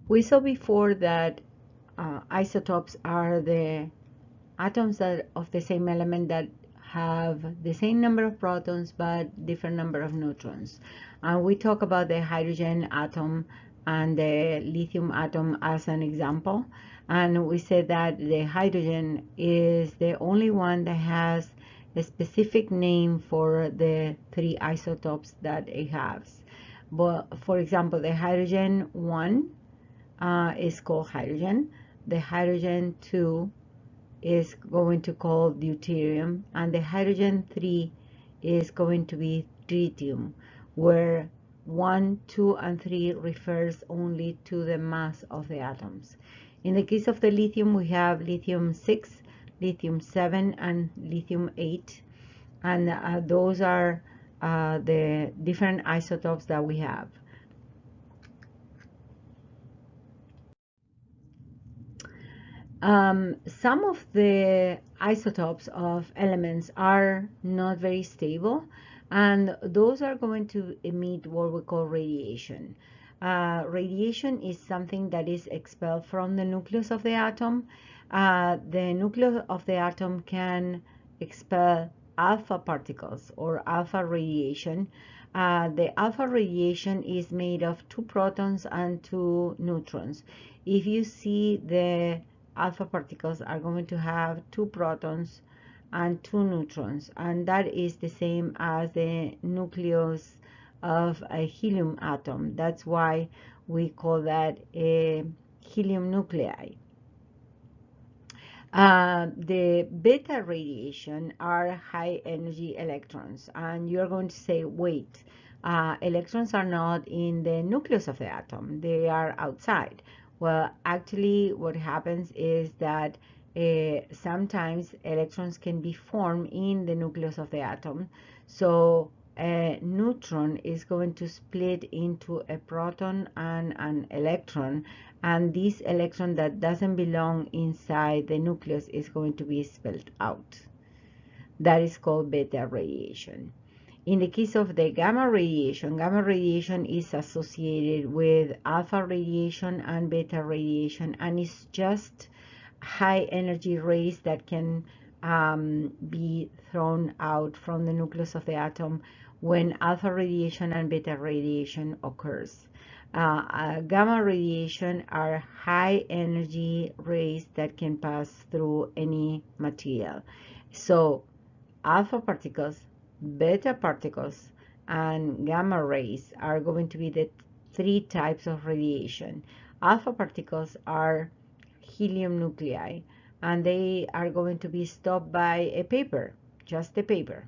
We saw before that isotopes are the atoms that of the same element that have the same number of protons but different number of neutrons. And we talk about the hydrogen atom and the lithium atom as an example. And we said that the hydrogen is the only one that has a specific name for the three isotopes that it has. But for example, the hydrogen 1 is called hydrogen. The hydrogen 2 is going to call deuterium, and the hydrogen 3 is going to be tritium, where 1, 2, and 3 refers only to the mass of the atoms. In the case of the lithium, we have lithium 6, lithium 7, and lithium 8, and those are the different isotopes that we have. Some of the isotopes of elements are not very stable, and those are going to emit what we call radiation. Radiation is something that is expelled from the nucleus of the atom. The nucleus of the atom can expel alpha particles or alpha radiation. The alpha radiation is made of 2 protons and 2 neutrons. If you see, the alpha particles are going to have 2 protons and 2 neutrons, and that is the same as the nucleus of a helium atom. That's why we call that a helium nuclei. The beta radiation are high energy electrons, and you're going to say, wait, electrons are not in the nucleus of the atom, they are outside. Well, actually what happens is that sometimes electrons can be formed in the nucleus of the atom. So a neutron is going to split into a proton and an electron, and this electron that doesn't belong inside the nucleus is going to be expelled out. That is called beta radiation. In the case of the gamma radiation is associated with alpha radiation and beta radiation, and it's just high energy rays that can be thrown out from the nucleus of the atom when alpha radiation and beta radiation occurs. Gamma radiation are high energy rays that can pass through any material. So alpha particles, beta particles, and gamma rays are going to be the 3 types of radiation. Alpha particles are helium nuclei, and they are going to be stopped by a paper, just a paper.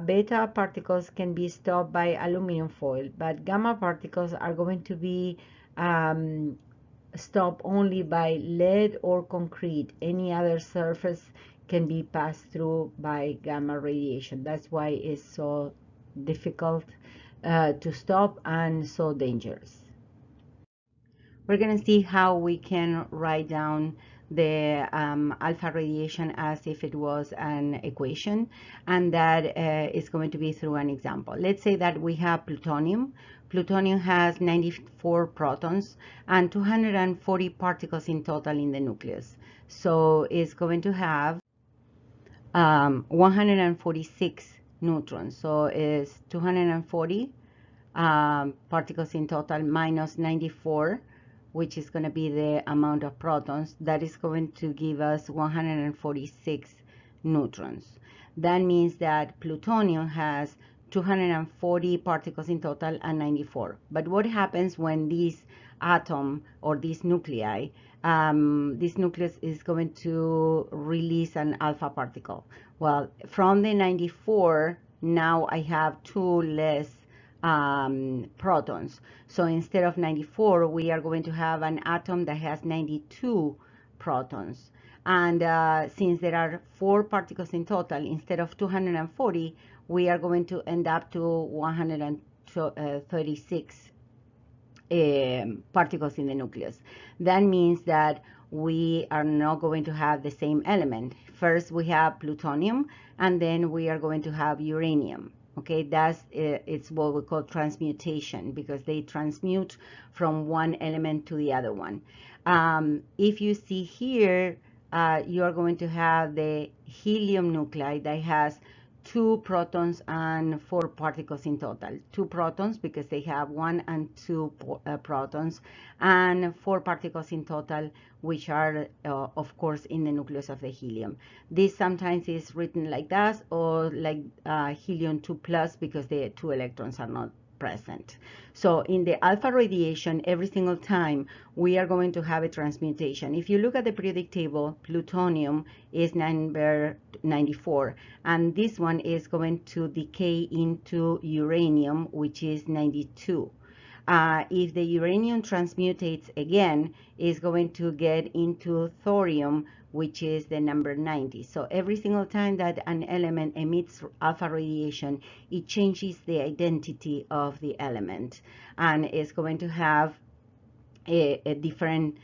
Beta particles can be stopped by aluminum foil, but gamma particles are going to be stopped only by lead or concrete. Any other surface can be passed through by gamma radiation. That's why it's so difficult to stop and so dangerous. We're going to see how we can write down the alpha radiation as if it was an equation, and that is going to be through an example. Let's say that we have plutonium. Plutonium has 94 protons and 240 particles in total in the nucleus. So it's going to have 146 neutrons. So it's 240 particles in total minus 94, which is going to be the amount of protons. That is going to give us 146 neutrons. That means that plutonium has 240 particles in total and 94. But what happens when this atom or this nuclei, this nucleus is going to release an alpha particle? Well, from the 94, now I have 2 less protons. So instead of 94, we are going to have an atom that has 92 protons. And since there are 4 particles in total, instead of 240, we are going to end up to 136 particles in the nucleus. That means that we are not going to have the same element. First we have plutonium, and then we are going to have uranium. Okay, that's it's what we call transmutation, because they transmute from one element to the other one. If you see here, you are going to have the helium nuclei that has 2 protons and 4 particles in total. 2 protons because they have 1 and 2 protons, and 4 particles in total, which are of course in the nucleus of the helium. This sometimes is written like that, or like helium 2 plus, because the 2 electrons are not present. So in the alpha radiation, every single time we are going to have a transmutation. If you look at the periodic table, plutonium is number 94, and this one is going to decay into uranium, which is 92. If the uranium transmutates again, is going to get into thorium, which is the number 90. So every single time that an element emits alpha radiation, it changes the identity of the element, and it's going to have a different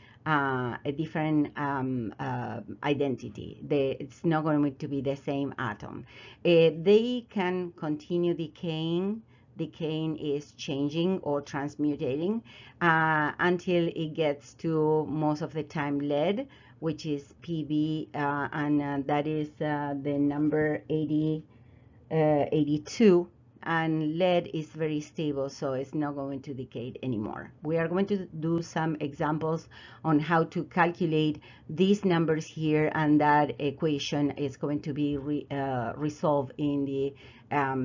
identity. It's not going to be the same atom. They can continue decaying. Decaying is changing or transmutating until it gets to, most of the time, lead, which is Pb, and that is the number 82. And lead is very stable, so it's not going to decay anymore. We are going to do some examples on how to calculate these numbers here, and that equation is going to be resolved in the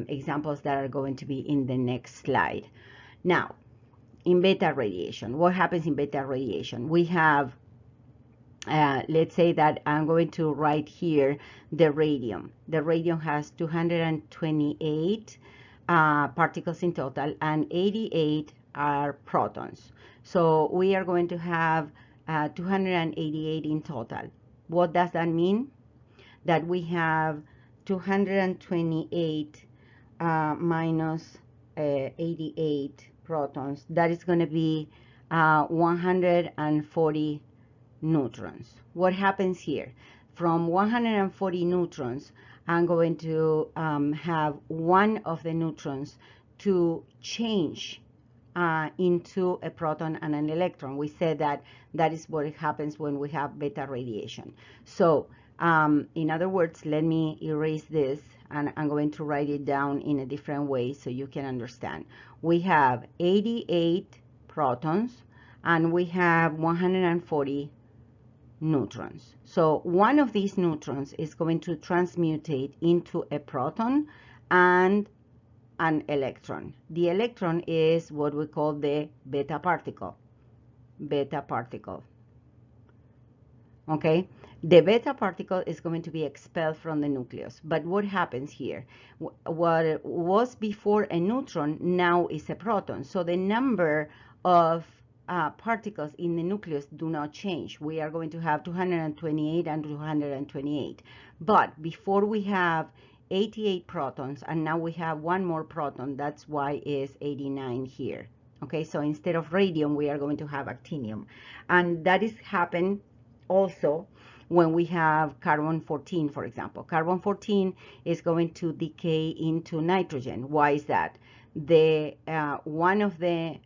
examples that are going to be in the next slide. Now, in beta radiation, what happens in beta radiation? We have let's say that I'm going to write here the radium. The radium has 228 particles in total, and 88 are protons. So we are going to have 288 in total. What does that mean? That we have 228 minus 88 protons. That is going to be 140 neutrons. What happens here? From 140 neutrons, I'm going to have one of the neutrons to change into a proton and an electron. We said that that is what happens when we have beta radiation. So in other words, let me erase this, and I'm going to write it down in a different way so you can understand. We have 88 protons, and we have 140 neutrons. So one of these neutrons is going to transmutate into a proton and an electron. The electron is what we call the beta particle. Beta particle. Okay? The beta particle is going to be expelled from the nucleus. But what happens here? What was before a neutron now is a proton. So the number of particles in the nucleus do not change. We are going to have 228 and 228. But before we have 88 protons, and now we have one more proton. That's why it's 89 here. Okay, so instead of radium, we are going to have actinium. And that is happen also when we have carbon-14, for example. Carbon-14 is going to decay into nitrogen. Why is that? The one of the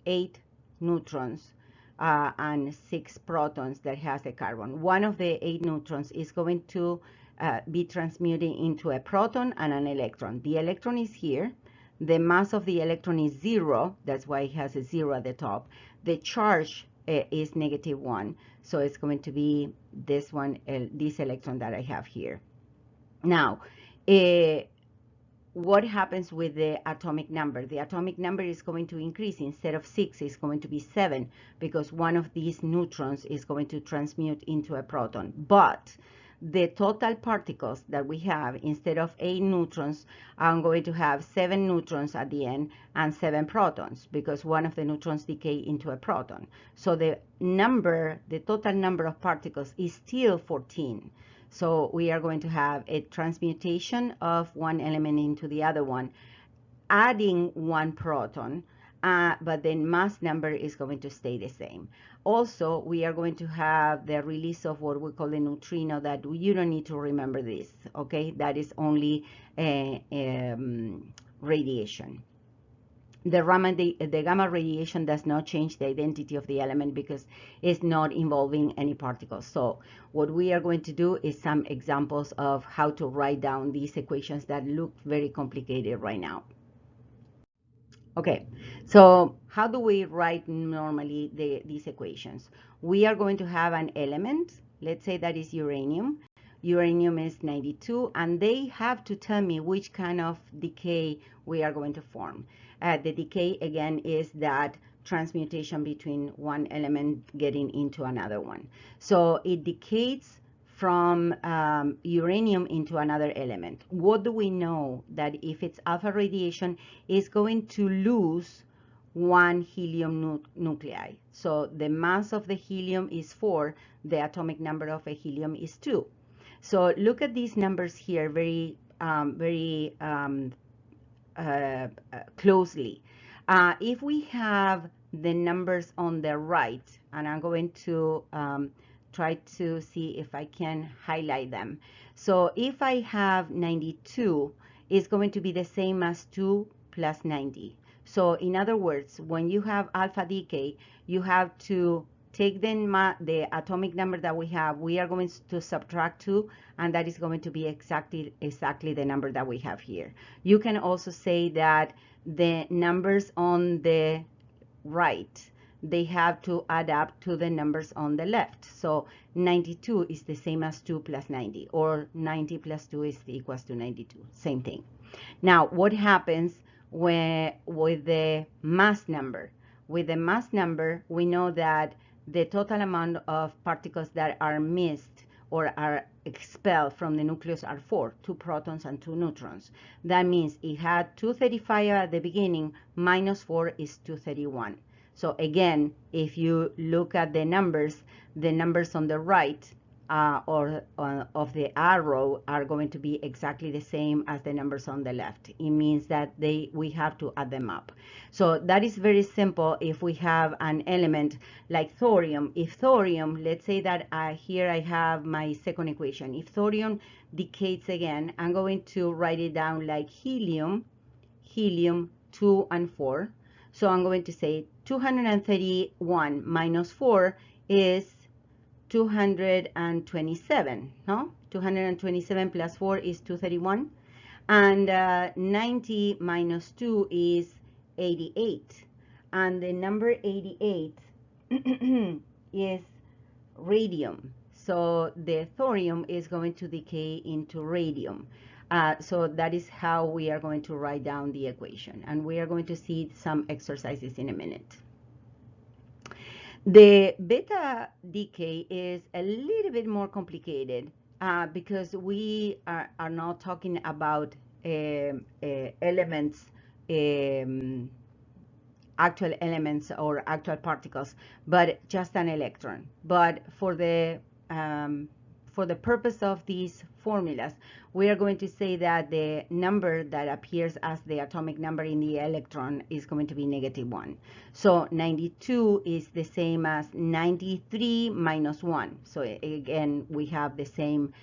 8 neutrons and 6 protons that has a carbon. One of the 8 neutrons is going to be transmuting into a proton and an electron. The electron is here. The mass of the electron is 0. That's why it has a 0 at the top. The charge is -1. So it's going to be this one, this electron that I have here. Now, what happens with the atomic number? The atomic number is going to increase. Instead of 6, it's going to be 7, because one of these neutrons is going to transmute into a proton. But the total particles that we have, instead of 8 neutrons, I'm going to have 7 neutrons at the end and 7 protons, because one of the neutrons decay into a proton. So the total number of particles is still 14. So we are going to have a transmutation of one element into the other one, adding 1 proton, but the mass number is going to stay the same. Also, we are going to have the release of what we call the neutrino, that you don't need to remember this, okay? That is only radiation. The gamma radiation does not change the identity of the element because it's not involving any particles. So what we are going to do is some examples of how to write down these equations that look very complicated right now. Okay, so how do we write normally these equations? We are going to have an element, let's say that is uranium. Uranium is 92, and they have to tell me which kind of decay we are going to form. The decay, again, is that transmutation between one element getting into another one. So it decays from uranium into another element. What do we know? That if it's alpha radiation, it's going to lose one helium nuclei. So the mass of the helium is 4, the atomic number of a helium is 2. So look at these numbers here very closely. If we have the numbers on the right, and I'm going to try to see if I can highlight them. So if I have 92, it's going to be the same as 2 plus 90. So in other words, when you have alpha decay, you have to take the atomic number that we have, we are going to subtract 2, and that is going to be exactly the number that we have here. You can also say that the numbers on the right, they have to add up to the numbers on the left. So 92 is the same as 2 plus 90, or 90 plus 2 is equals to 92. Same thing. Now, what happens with the mass number? With the mass number, we know that the total amount of particles that are missed or are expelled from the nucleus are 4, 2 protons and 2 neutrons. That means it had 235 at the beginning, minus 4 is 231. So again, if you look at the numbers on the right of the arrow are going to be exactly the same as the numbers on the left. It means that we have to add them up. So that is very simple. If we have an element like thorium, if thorium, let's say that here I have my second equation. If thorium decays again, I'm going to write it down like helium 2 and 4. So I'm going to say 231 minus 4 is 227, no? 227 plus 4 is 231. And 90 minus 2 is 88. And the number 88 is radium. So the thorium is going to decay into radium. So that is how we are going to write down the equation. And we are going to see some exercises in a minute. The beta decay is a little bit more complicated because we are not talking about elements, actual elements or actual particles, but just an electron. But for the purpose of these formulas, we are going to say that the number that appears as the atomic number in the electron is going to be -1. So 92 is the same as 93 minus 1. So again, we have the same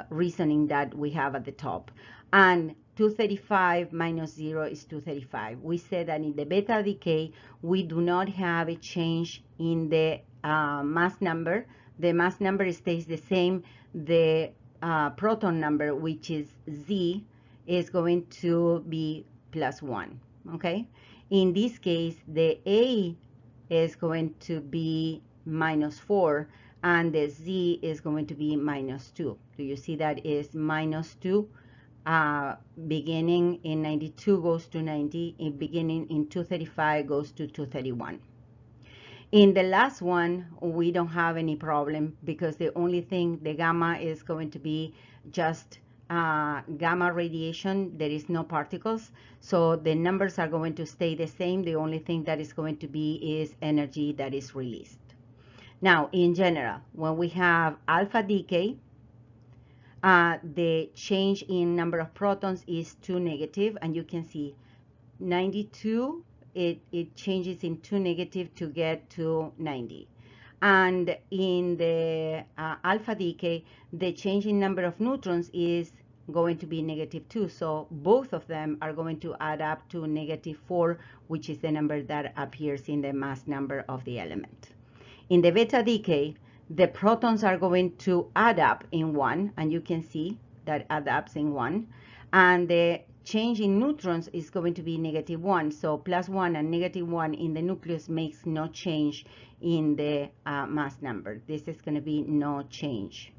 reasoning that we have at the top. And 235 minus 0 is 235. We said that in the beta decay, we do not have a change in the mass number. The mass number stays the same. The proton number, which is Z, is going to be +1, okay? In this case, the A is going to be -4, and the Z is going to be -2. Do you see that is -2? Beginning in 92 goes to 90, beginning in 235 goes to 231. In the last one, we don't have any problem because the only thing, the gamma is going to be just gamma radiation. There is no particles. So the numbers are going to stay the same. The only thing that is going to be is energy that is released. Now, in general, when we have alpha decay, the change in number of protons is 2 negative, and you can see 92 it changes into negative to get to 90. And in the alpha decay, the change in number of neutrons is going to be -2. So both of them are going to add up to -4, which is the number that appears in the mass number of the element. In the beta decay, the protons are going to add up in 1, and you can see that add ups in 1. And the change in neutrons is going to be -1. So +1 and -1 in the nucleus makes no change in the mass number. This is going to be no change.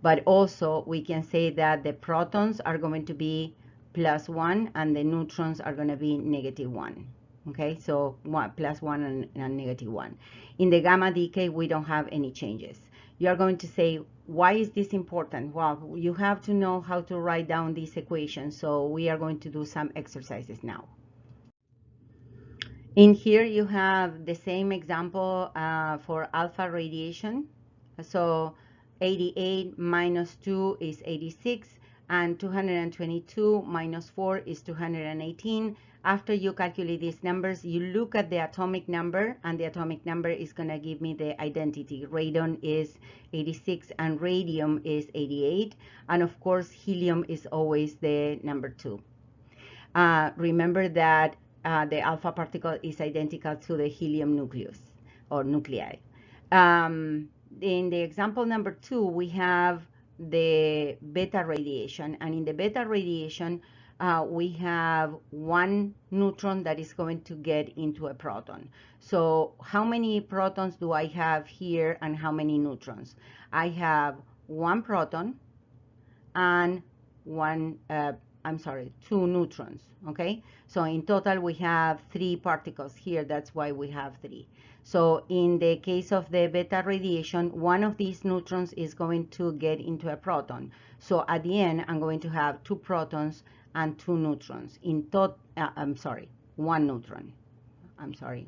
But also we can say that the protons are going to be +1 and the neutrons are going to be -1. Okay, so +1 and -1. In the gamma decay, we don't have any changes. You are going to say, why is this important? Well, you have to know how to write down these equations, so we are going to do some exercises now. In here, you have the same example for alpha radiation. So 88 minus 2 is 86, and 222 minus 4 is 218. After you calculate these numbers, you look at the atomic number, and the atomic number is going to give me the identity. Radon is 86 and radium is 88. And of course, helium is always the number 2. Remember that the alpha particle is identical to the helium nucleus or nuclei. In the example number 2, we have the beta radiation, and in the beta radiation, we have 1 neutron that is going to get into a proton. So how many protons do I have here and how many neutrons? I have 1 proton and 2 neutrons, okay? So in total we have 3 particles here. That's why we have 3. So in the case of the beta radiation, 1 of these neutrons is going to get into a proton. So at the end, I'm going to have 2 protons and 2 neutrons. In total, 1 neutron.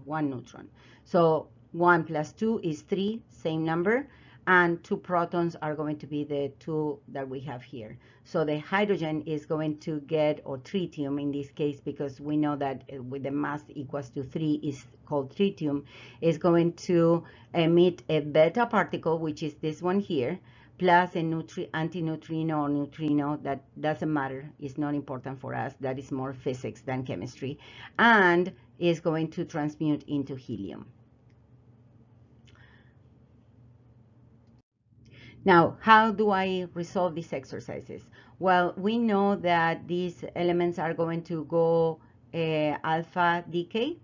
1 neutron. So 1 plus 2 is 3, same number. And 2 protons are going to be the 2 that we have here. So the hydrogen is going to get, or tritium in this case, because we know that with the mass equals to 3 is called tritium, is going to emit a beta particle, which is this one here, plus a antineutrino or neutrino. That doesn't matter. It's not important for us. That is more physics than chemistry. And is going to transmute into helium. Now, how do I resolve these exercises? Well, we know that these elements are going to go alpha decay.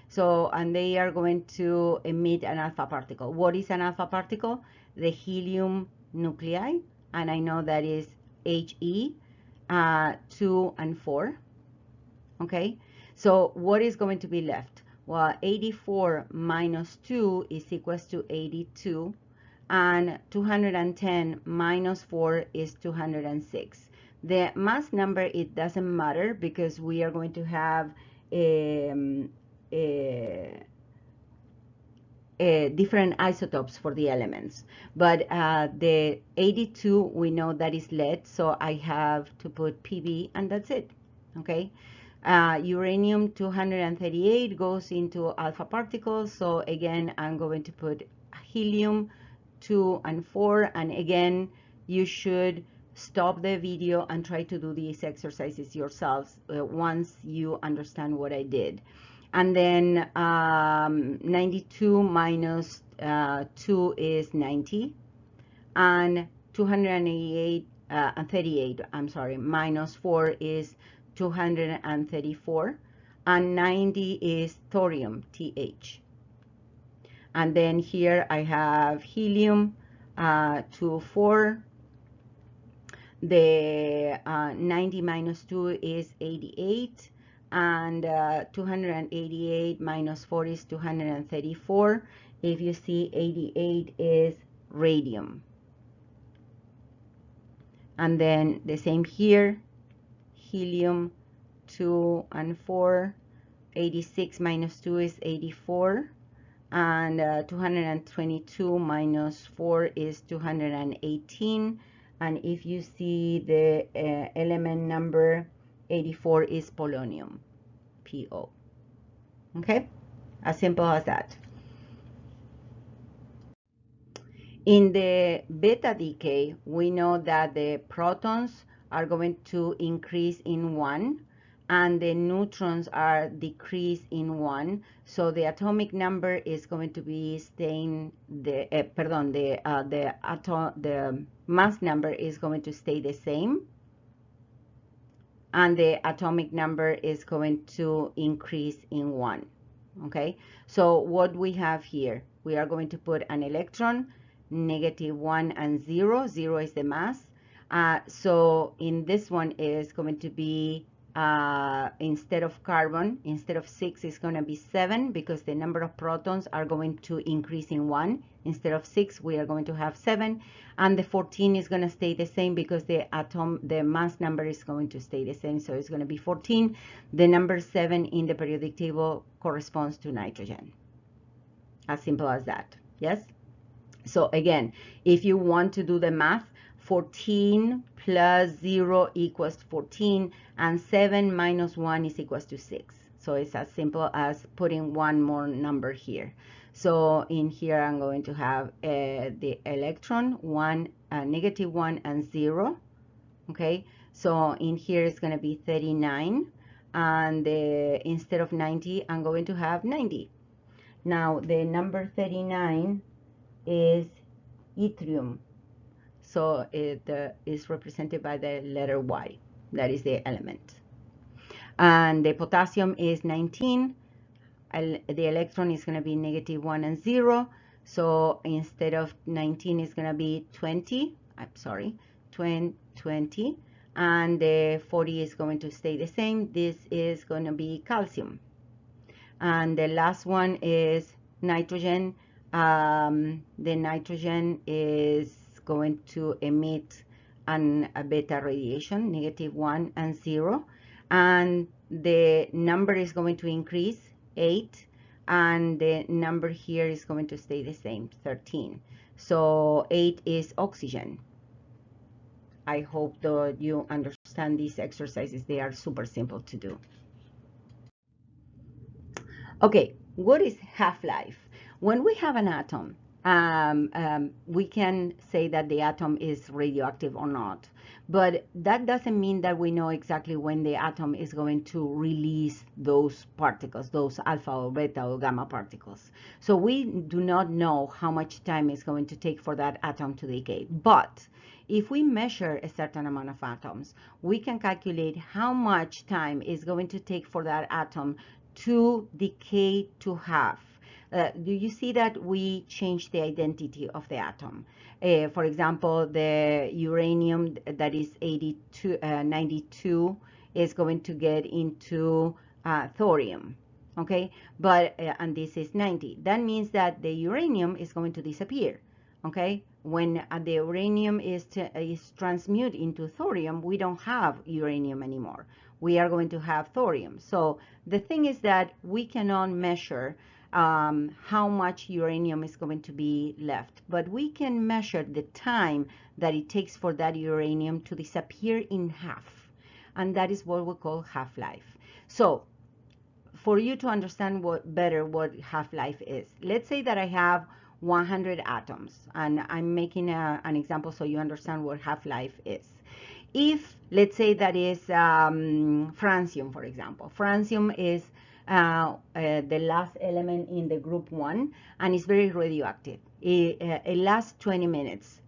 So, and they are going to emit an alpha particle. What is an alpha particle? The helium nuclei, and I know that is He, 2 and 4. Okay, so what is going to be left? Well, 84 minus 2 is equals to 82. And 210 minus 4 is 206. The mass number, it doesn't matter because we are going to have different isotopes for the elements. But the 82, we know that is lead, so I have to put Pb, and that's it. Okay. Uranium 238 goes into alpha particles, so again, I'm going to put helium 2 and 4, and again, you should stop the video and try to do these exercises yourselves once you understand what I did. And then 92 minus 2 is 90, and 288 and 38, I'm sorry, minus 4 is 234, and 90 is thorium, Th. And then here I have helium 2, 4. The 90 minus 2 is 88. And 288 minus 4 is 234. If you see, 88 is radium. And then the same here, helium 2 and 4. 86 minus 2 is 84. And 222 minus 4 is 218. And if you see the element number 84 is polonium. PO. Okay, as simple as that. In the beta decay, we know that the protons are going to increase in 1 and the neutrons are decreased in 1. So the atomic number is going to be staying, the mass number is going to stay the same. And the atomic number is going to increase in 1. Okay, so what we have here, we are going to put an electron, -1 and 0. 0 is the mass. So in this one is going to be, instead of carbon, instead of 6, it's going to be 7, because the number of protons are going to increase in 1. Instead of 6, we are going to have 7. And the 14 is going to stay the same because the mass number is going to stay the same. So it's going to be 14. The number 7 in the periodic table corresponds to nitrogen. As simple as that. Yes? So again, if you want to do the math, 14 plus 0 equals 14, and 7 minus 1 is equals to 6. So it's as simple as putting one more number here. So in here, I'm going to have the electron, -1 and 0. Okay, so in here it's going to be 39. And instead of 90, I'm going to have 90. Now, the number 39 is yttrium. So it is represented by the letter Y. That is the element. And the potassium is 19. The electron is going to be -1 and 0. So instead of 19, it's going to be 20. I'm sorry, 20. And the 40 is going to stay the same. This is going to be calcium. And the last one is nitrogen. The nitrogen is going to emit a beta radiation, -1 and 0. And the number is going to increase, 8. And the number here is going to stay the same, 13. So 8 is oxygen. I hope that you understand these exercises. They are super simple to do. Okay, what is half-life? When we have an atom, we can say that the atom is radioactive or not, but that doesn't mean that we know exactly when the atom is going to release those particles, those alpha or beta or gamma particles. So we do not know how much time it's going to take for that atom to decay. But if we measure a certain amount of atoms, we can calculate how much time is going to take for that atom to decay to half. Do you see that we change the identity of the atom? For example, the uranium that is 92 is going to get into thorium, okay? But and this is 90. That means that the uranium is going to disappear, okay? When the uranium is transmuted into thorium, we don't have uranium anymore. We are going to have thorium. So the thing is that we cannot measure how much uranium is going to be left, but we can measure the time that it takes for that uranium to disappear in half, and that is what we call half-life. So for you to understand better what half-life is, let's say that I have 100 atoms, and I'm making an example so you understand what half-life is. If, let's say that is francium, for example. Francium is the last element in the group 1, and it's very radioactive. It lasts 20 minutes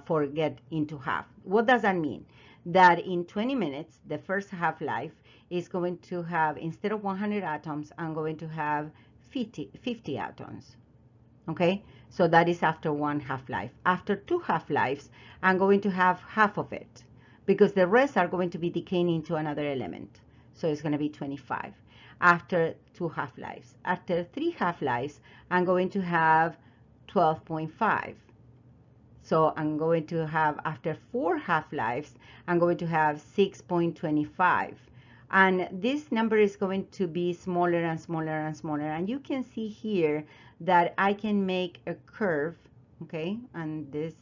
for get into half. What does that mean? That in 20 minutes, the first half-life is going to have, instead of 100 atoms, I'm going to have 50 atoms. Okay, so that is after one half-life. After 2 half-lives, I'm going to have half of it, because the rest are going to be decaying into another element. So it's going to be 25. After 2 half-lives. After 3 half-lives, I'm going to have 12.5. So I'm going to have, after 4 half-lives, I'm going to have 6.25. And this number is going to be smaller and smaller and smaller. And you can see here that I can make a curve, okay? And this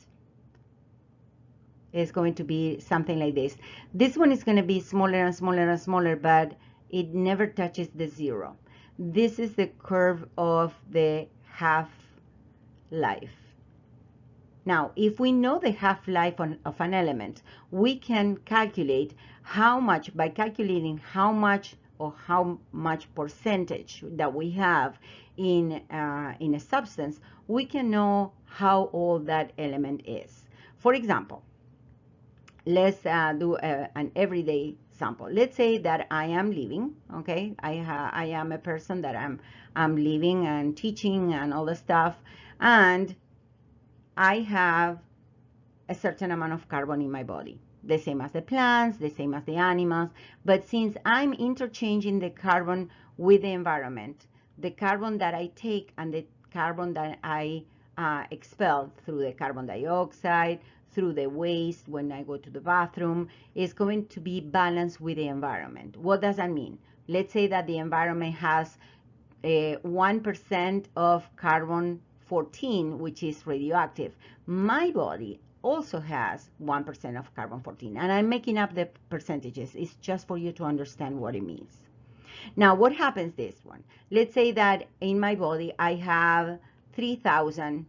is going to be something like this. This one is going to be smaller and smaller and smaller, but it never touches the zero. This is the curve of the half-life. Now, if we know the half-life of an element, we can calculate how much, by calculating how much or how much percentage that we have in a substance, we can know how old that element is. For example, let's do an everyday sample. Let's say that I am living, okay? I am a person that I'm living and teaching and all the stuff, and I have a certain amount of carbon in my body, the same as the plants, the same as the animals. But since I'm interchanging the carbon with the environment, the carbon that I take and the carbon that I expel through the carbon dioxide, through the waste when I go to the bathroom, is going to be balanced with the environment. What does that mean? Let's say that the environment has 1% of carbon 14, which is radioactive. My body also has 1% of carbon 14, and I'm making up the percentages. It's just for you to understand what it means. Now, what happens this one? Let's say that in my body I have 3,000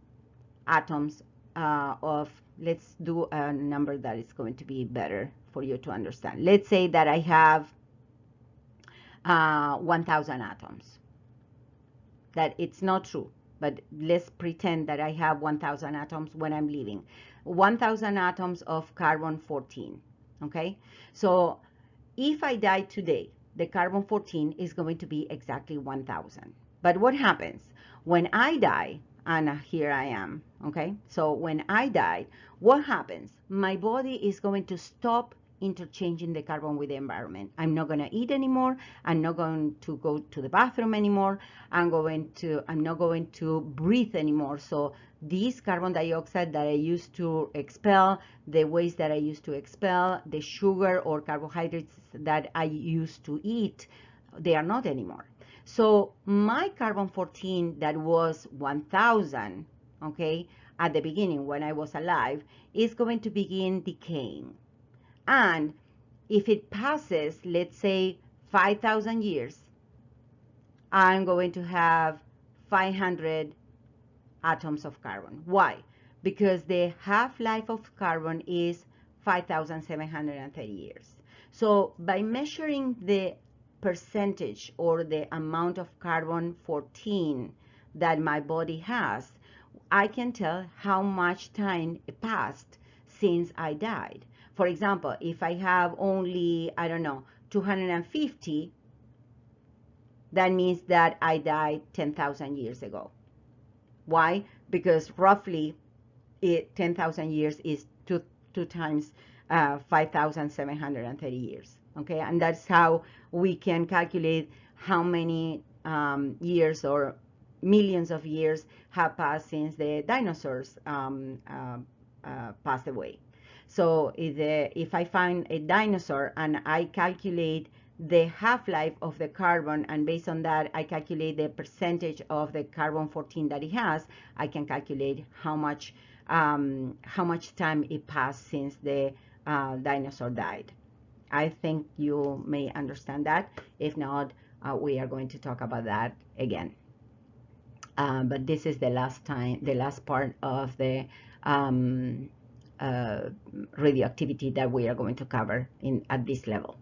atoms of, let's do a number that is going to be better for you to understand. Let's say that I have 1,000 atoms. That it's not true, but let's pretend that I have 1,000 atoms when I'm living. 1,000 atoms of carbon 14, okay? So if I die today, the carbon 14 is going to be exactly 1,000. But what happens when I die? And here I am, okay? So when I die, what happens? My body is going to stop interchanging the carbon with the environment. I'm not going to eat anymore. I'm not going to go to the bathroom anymore. I'm not going to breathe anymore. So this carbon dioxide that I used to expel, the waste that I used to expel, the sugar or carbohydrates that I used to eat, they are not anymore. So my carbon 14 that was 1,000, okay, at the beginning when I was alive, is going to begin decaying. And if it passes, let's say 5,000 years, I'm going to have 500 atoms of carbon. Why? Because the half-life of carbon is 5,730 years. So by measuring the percentage or the amount of carbon 14 that my body has, I can tell how much time passed since I died. For example, if I have only, I don't know, 250, that means that I died 10,000 years ago. Why? Because roughly 10,000 years is two times 5,730 years. Okay, and that's how we can calculate how many years or millions of years have passed since the dinosaurs passed away. So if I find a dinosaur and I calculate the half-life of the carbon, and based on that I calculate the percentage of the carbon 14 that it has, I can calculate how much time it passed since the dinosaur died. I think you may understand that. If not, we are going to talk about that again. But this is the last part of the radioactivity that we are going to cover at this level.